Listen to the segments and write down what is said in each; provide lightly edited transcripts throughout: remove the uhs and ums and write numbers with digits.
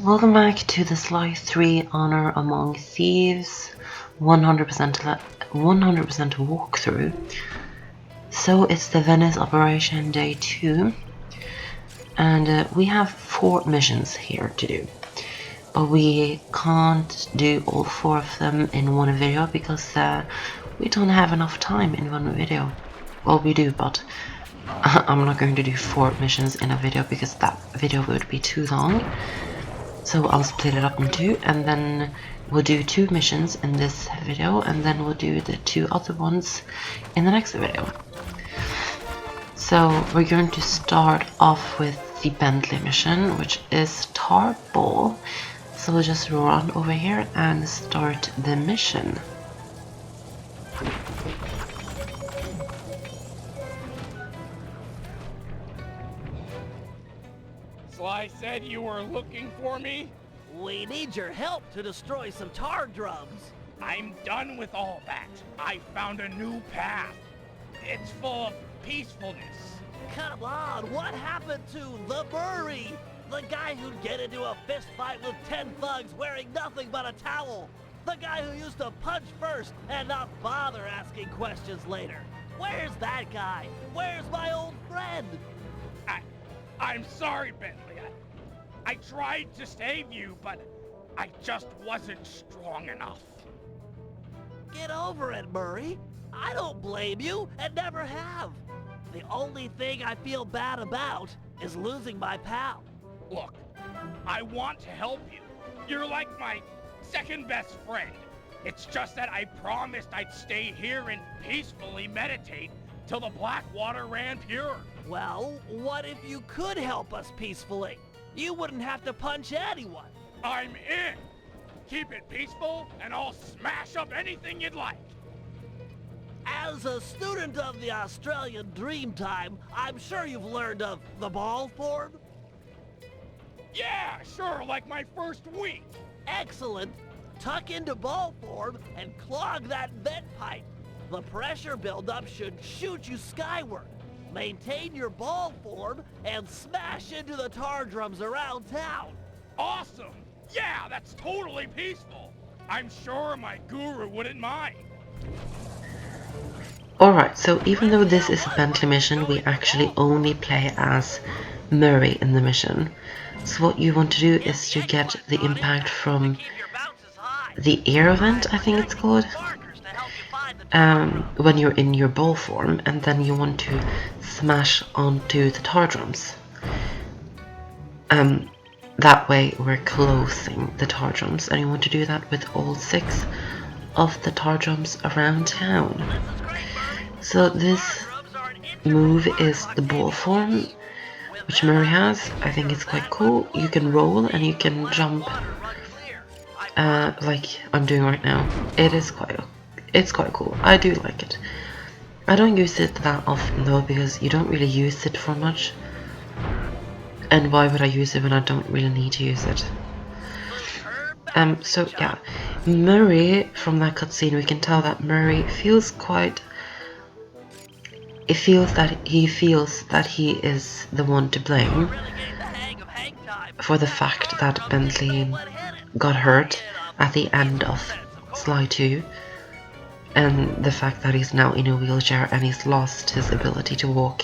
Welcome back to the Sly 3 Honor Among Thieves 100% walkthrough. So it's the Venice Operation Day 2, and we have 4 missions here to do. But we can't do all 4 of them in one video because we don't have enough time in one video. Well, we do, but I'm not going to do 4 missions in a video because that video would be too long. So I'll split it up in 2, and then we'll do 2 missions in this video, and then we'll do the 2 other ones in the next video. So we're going to start off with the Bentley mission, which is Tar Ball. So we'll just run over here and start the mission. Sly said you were looking for me? We need your help to destroy some tar drums. I'm done with all that. I found a new path. It's full of peacefulness. Come on, what happened to the Murray? The guy who'd get into a fist fight with 10 thugs wearing nothing but a towel. The guy who used to punch first and not bother asking questions later. Where's that guy? Where's my old friend? I'm sorry, Bentley. I tried to save you, but I just wasn't strong enough. Get over it, Murray. I don't blame you and never have. The only thing I feel bad about is losing my pal. Look, I want to help you. You're like my second best friend. It's just that I promised I'd stay here and peacefully meditate till the black water ran pure. Well, what if you could help us peacefully? You wouldn't have to punch anyone. I'm in. Keep it peaceful, and I'll smash up anything you'd like. As a student of the Australian Dreamtime, I'm sure you've learned of the ball form? Yeah, sure, like my first week. Excellent. Tuck into ball form and clog that vent pipe. The pressure buildup should shoot you skyward. Maintain your ball form and smash into the tar drums around town. Awesome! Yeah, that's totally peaceful. I'm sure my guru wouldn't mind. Alright, so even though this is a Bentley mission, we actually only play as Murray in the mission. So what you want to do is to get the impact from the air vent, I think it's called, when you're in your ball form, and then you want to smash onto the tar drums. That way we're closing the tar drums, and you want to do that with all 6 of the tar drums around town. So this move is the ball form, which Murray has. I think it's quite cool. You can roll and you can jump like I'm doing right now. It's quite cool. I do like it. I don't use it that often though, because you don't really use it for much. And why would I use it when I don't really need to use it? So yeah, Murray, from that cutscene we can tell that Murray feels quite... It feels that he is the one to blame for the fact that Bentley got hurt at the end of Sly 2, and the fact that he's now in a wheelchair and he's lost his ability to walk.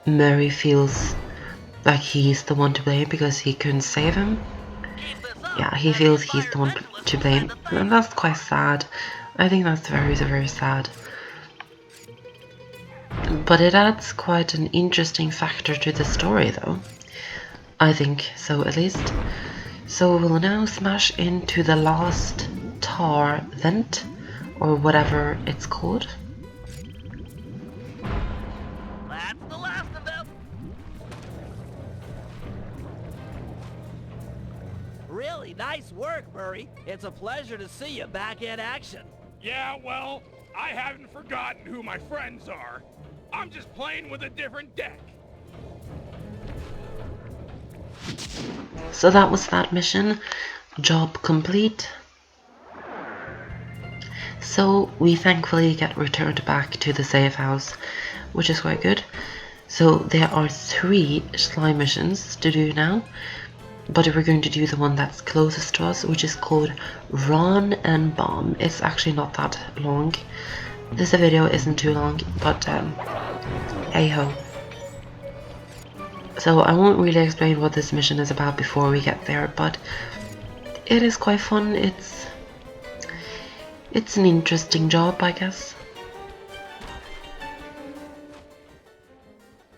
Murray feels like he's the one to blame because he couldn't save him. Yeah, he feels he's the one to blame, and that's quite sad. I think that's very, very sad. But it adds quite an interesting factor to the story though. I think so, at least. So we'll now smash into the last tar vent, or whatever it's called. That's the last of them. Really nice work, Murray. It's a pleasure to see you back in action. Yeah, well, I haven't forgotten who my friends are. I'm just playing with a different deck. So that was that mission. Job complete. So we thankfully get returned back to the safe house, which is quite good. So there are 3 slime missions to do now. but we're going to do the one that's closest to us, which is called Run and Bomb. It's actually not that long. This video isn't too long, but hey ho. So I won't really explain what this mission is about before we get there, but it is quite fun. It's an interesting job, I guess.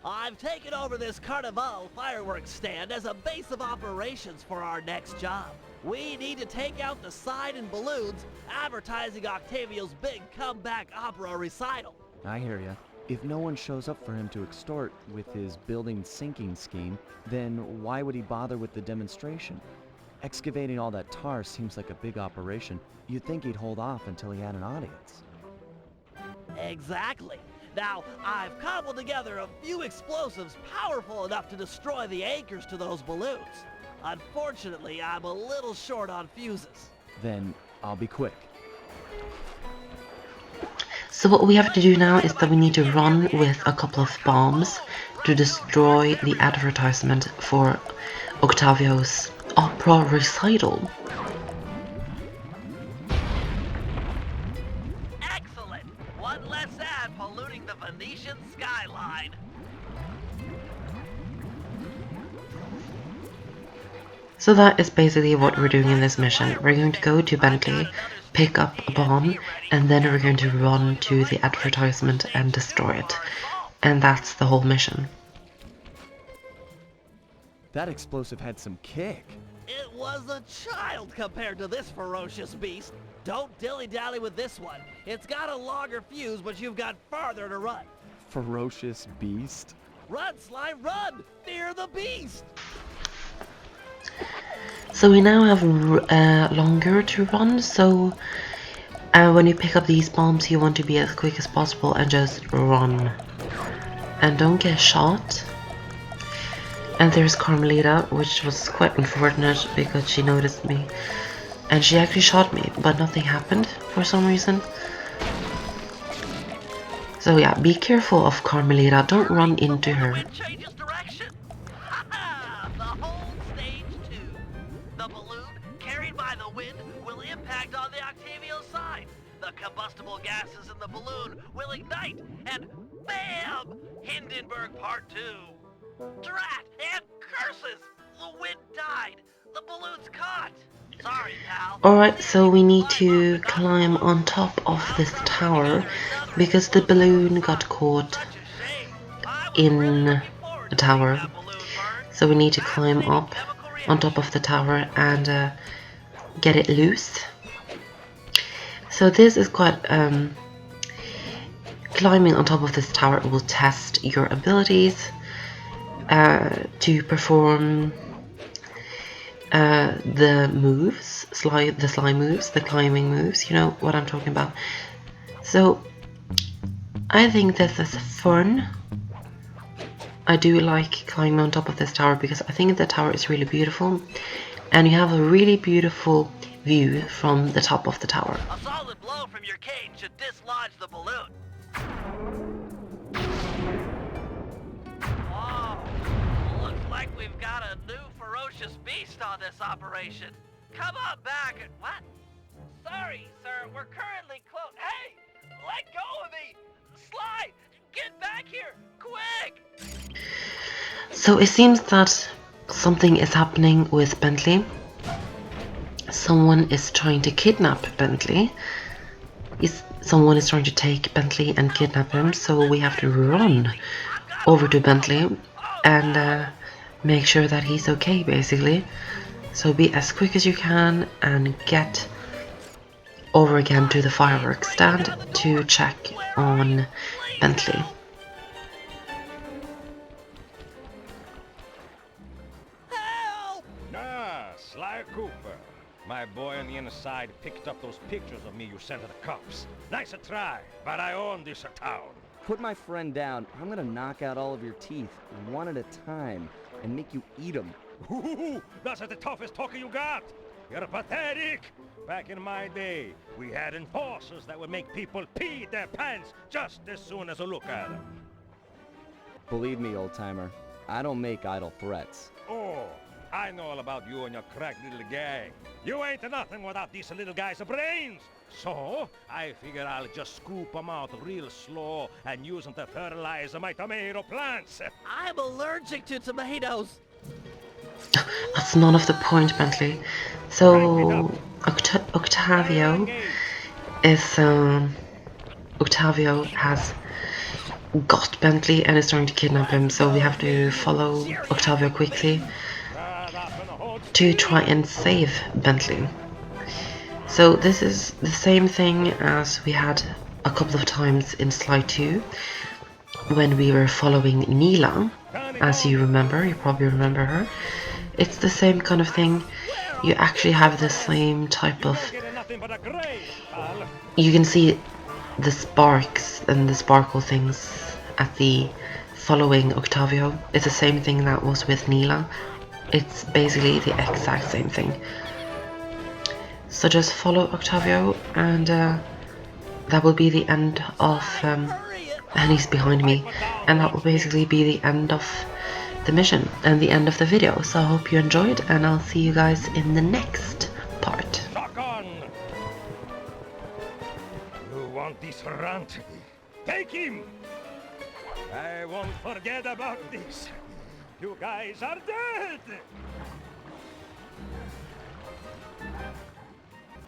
I've taken over this Carnival fireworks stand as a base of operations for our next job. We need to take out the sign and balloons advertising Octavio's big comeback opera recital. I hear ya. If no one shows up for him to extort with his building sinking scheme, then why would he bother with the demonstration? Excavating all that tar seems like a big operation. You'd think he'd hold off until he had an audience. Exactly. Now, I've cobbled together a few explosives powerful enough to destroy the anchors to those balloons. Unfortunately, I'm a little short on fuses. Then I'll be quick. So what we have to do now is that we need to run with a couple of bombs to destroy the advertisement for Octavio's opera recital. Excellent! One less ad polluting the Venetian skyline. So that is basically what we're doing in this mission. We're going to go to Bentley, pick up a bomb, and then we're going to run to the advertisement and destroy it. And that's the whole mission. That explosive had some kick. It was a child compared to this ferocious beast. Don't dilly-dally with this one. It's got a longer fuse, but you've got farther to run. Ferocious beast? Run, Slime, run! Fear the beast! So we now have longer to run, so when you pick up these bombs you want to be as quick as possible and just run. And don't get shot. And there's Carmelita, which was quite unfortunate because she noticed me. And she actually shot me, but nothing happened for some reason. So yeah, be careful of Carmelita, don't run into her. The wind changes direction. The whole stage 2. The balloon, carried by the wind, will impact on the Octavio side. The combustible gases in the balloon will ignite, and BAM! Hindenburg Part 2. Drat and curses! The wind died. The balloon's caught. Sorry, pal. Alright, so we need to climb on top of this tower because the balloon got caught in the tower. So we need to climb up on top of the tower and get it loose. So this is quite climbing on top of this tower will test your abilities to perform the moves, the slime moves, the climbing moves, you know what I'm talking about. So I think this is fun. I do like climbing on top of this tower because I think the tower is really beautiful and you have a really beautiful view from the top of the tower. A solid blow from your cane should dislodge the balloon. Oh, looks like we've got a new ferocious beast on this operation. Come on back and... What? Sorry, sir, we're currently closed. Hey, let go of me! Sly, get back here, quick! So it seems that something is happening with Bentley. Someone is trying to kidnap Bentley. Someone is trying to take Bentley and kidnap him, so we have to run over to Bentley and make sure that he's okay, basically. So be as quick as you can and get over again to the fireworks stand to check on Bentley. Help! Nah, Sly Cooper. My boy on the inside picked up those pictures of me you sent to the cops. Nice a try, but I own this town. Put my friend down. I'm gonna knock out all of your teeth, one at a time, and make you eat them. Ooh, that's the toughest talker you got. You're pathetic. Back in my day, we had enforcers that would make people pee their pants just as soon as a look at them. Believe me, old-timer, I don't make idle threats. Oh, I I know all about you and your crack little gang. You ain't nothing without these little guys' brains. So, I figure I'll just scoop them out real slow and use them to fertilize my tomato plants. I'm allergic to tomatoes. That's none of the point, Bentley. So Octavio is Octavio has got Bentley and is trying to kidnap him, so we have to follow Octavio quickly to try and save Bentley. So this is the same thing as we had a couple of times in slide 2 when we were following Neela. As you remember, you probably remember her. It's the same kind of thing. You actually have the same type of... You can see the sparks and the sparkle things at the following Octavio. It's the same thing that was with Neela. It's basically the exact same thing. So just follow Octavio, and that will be the end of... and he's behind me. And that will basically be the end of the mission and the end of the video. So I hope you enjoyed, and I'll see you guys in the next part. Rock on! You want this runt? Take him! I won't forget about this. You guys are dead!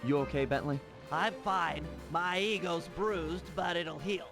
You okay, Bentley? I'm fine. My ego's bruised, but it'll heal.